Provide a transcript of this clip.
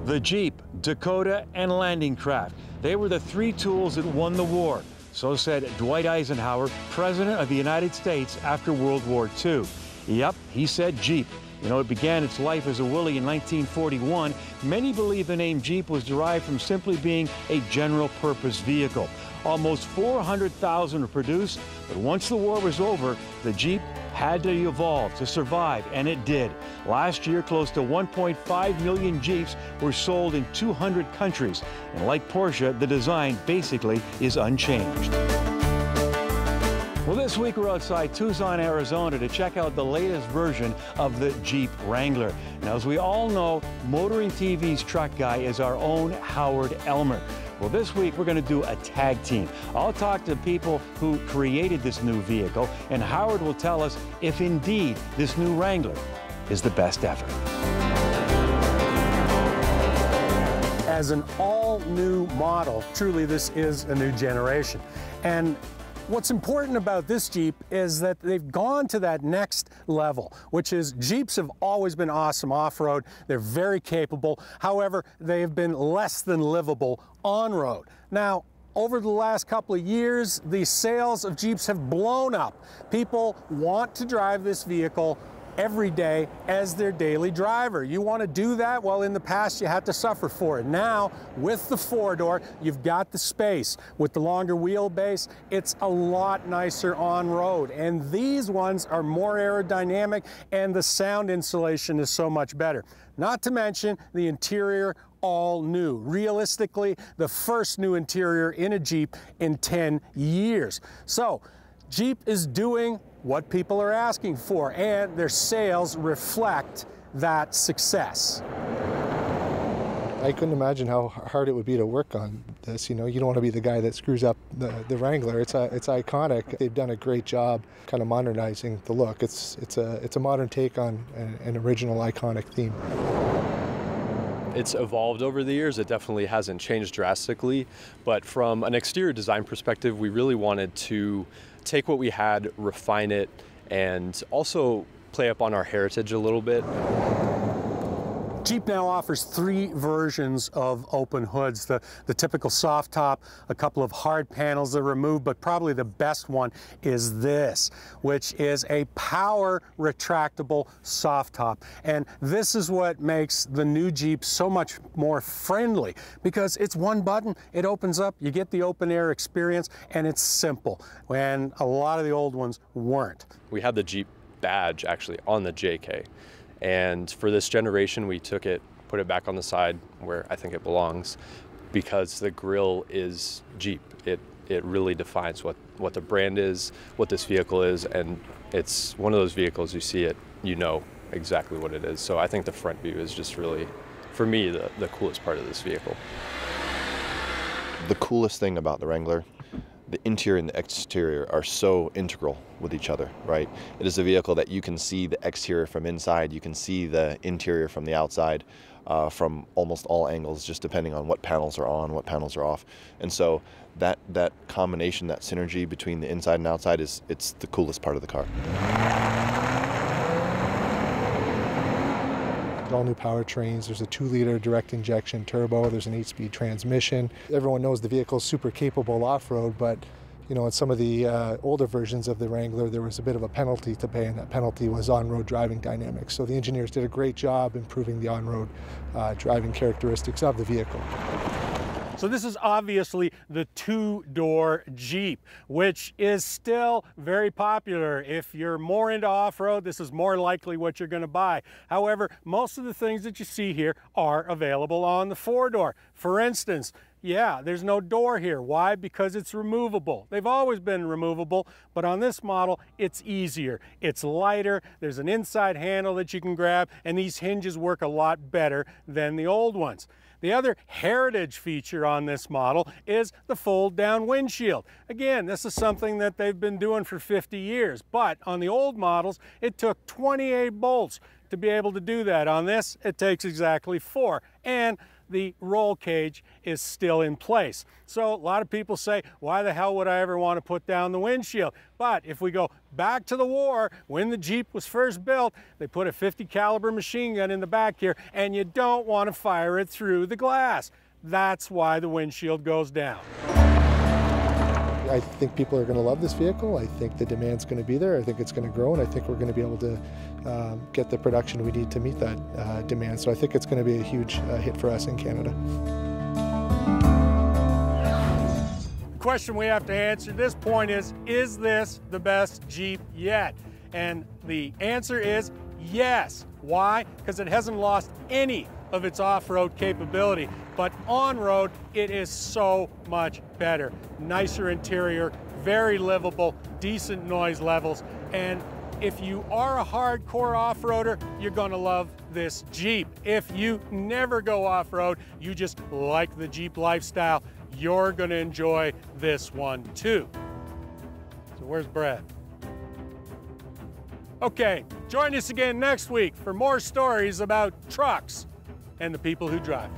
The Jeep, Dakota, and landing craft. They were the three tools that won the war. So said Dwight Eisenhower, President of the United States after World War II. Yep, he said Jeep. You know, it began its life as a Willys in 1941. Many believe the name Jeep was derived from simply being a general-purpose vehicle. Almost 400,000 were produced, but once the war was over, the Jeep had to evolve to survive, and it did. Last year, close to 1.5 million Jeeps were sold in 200 countries. And like Porsche, the design basically is unchanged. Well, this week we're outside Tucson, Arizona to check out the latest version of the Jeep Wrangler. Now, as we all know, Motoring TV's truck guy is our own Howard Elmer. Well, this week we're going to do a tag team. I'll talk to people who created this new vehicle, and Howard will tell us if indeed this new Wrangler is the best ever. As an all-new model, truly this is a new generation. And what's important about this Jeep is that they've gone to that next level, which is Jeeps have always been awesome off-road. They're very capable. However, they have been less than livable on-road. Now, over the last couple of years, the sales of Jeeps have blown up. People want to drive this vehicle every day as their daily driver. You want to do that? Well, in the past, you had to suffer for it. Now, with the four-door, you've got the space. With the longer wheelbase, it's a lot nicer on-road. And these ones are more aerodynamic, and the sound insulation is so much better. Not to mention the interior, all new. Realistically, the first new interior in a Jeep in 10 years. So, Jeep is doing what people are asking for, and their sales reflect that success. I couldn't imagine how hard it would be to work on this. You know, you don't want to be the guy that screws up the Wrangler. It's iconic. They've done a great job kind of modernizing the look. It's a modern take on an original iconic theme. It's evolved over the years. It definitely hasn't changed drastically, but from an exterior design perspective, we really wanted to take what we had, refine it, and also play up on our heritage a little bit. Jeep now offers three versions of open hoods. The typical soft top, a couple of hard panels that are removed, but probably the best one is this, which is a power retractable soft top. And this is what makes the new Jeep so much more friendly, because it's one button, it opens up, you get the open air experience, and it's simple, when a lot of the old ones weren't. We had the Jeep badge actually on the JK. And for this generation, we took it, put it back on the side where I think it belongs, because the grille is Jeep. It really defines what the brand is, what this vehicle is, and it's one of those vehicles, you see it, you know exactly what it is. So I think the front view is just really, for me, the coolest part of this vehicle. The coolest thing about the Wrangler, the interior and the exterior are so integral with each other, right? It is a vehicle that you can see the exterior from inside, you can see the interior from the outside, from almost all angles, just depending on what panels are on, what panels are off. And so that combination, that synergy between the inside and outside it's the coolest part of the car. All new powertrains. There's a 2-liter direct injection turbo. There's an 8-speed transmission. Everyone knows the vehicle's super capable off-road, but you know, in some of the older versions of the Wrangler, there was a bit of a penalty to pay, and that penalty was on-road driving dynamics. So the engineers did a great job improving the on-road driving characteristics of the vehicle. So this is obviously the 2-door Jeep, which is still very popular. If you're more into off-road, this is more likely what you're going to buy. However, most of the things that you see here are available on the 4-door. For instance, yeah, there's no door here. Why? Because it's removable. They've always been removable, but on this model, it's easier. It's lighter, there's an inside handle that you can grab, and these hinges work a lot better than the old ones. The other heritage feature on this model is the fold-down windshield. Again, this is something that they've been doing for 50 years, but on the old models, it took 28 bolts to be able to do that. On this, it takes exactly 4. And the roll cage is still in place. So a lot of people say, why the hell would I ever want to put down the windshield? But if we go back to the war, when the Jeep was first built, they put a 50 caliber machine gun in the back here, and you don't want to fire it through the glass. That's why the windshield goes down. I think people are going to love this vehicle. I think the demand's going to be there. I think it's going to grow, and I think we're going to be able to get the production we need to meet that demand. So I think it's going to be a huge hit for us in Canada. The question we have to answer at this point is this the best Jeep yet? And the answer is yes. Why? Because it hasn't lost any of its off-road capability, but on-road it is so much better. Nicer interior, very livable, decent noise levels, and if you are a hardcore off-roader, you're gonna love this Jeep. If you never go off-road, you just like the Jeep lifestyle, you're gonna enjoy this one too. So where's Brad? Okay, join us again next week for more stories about trucks and the people who drive.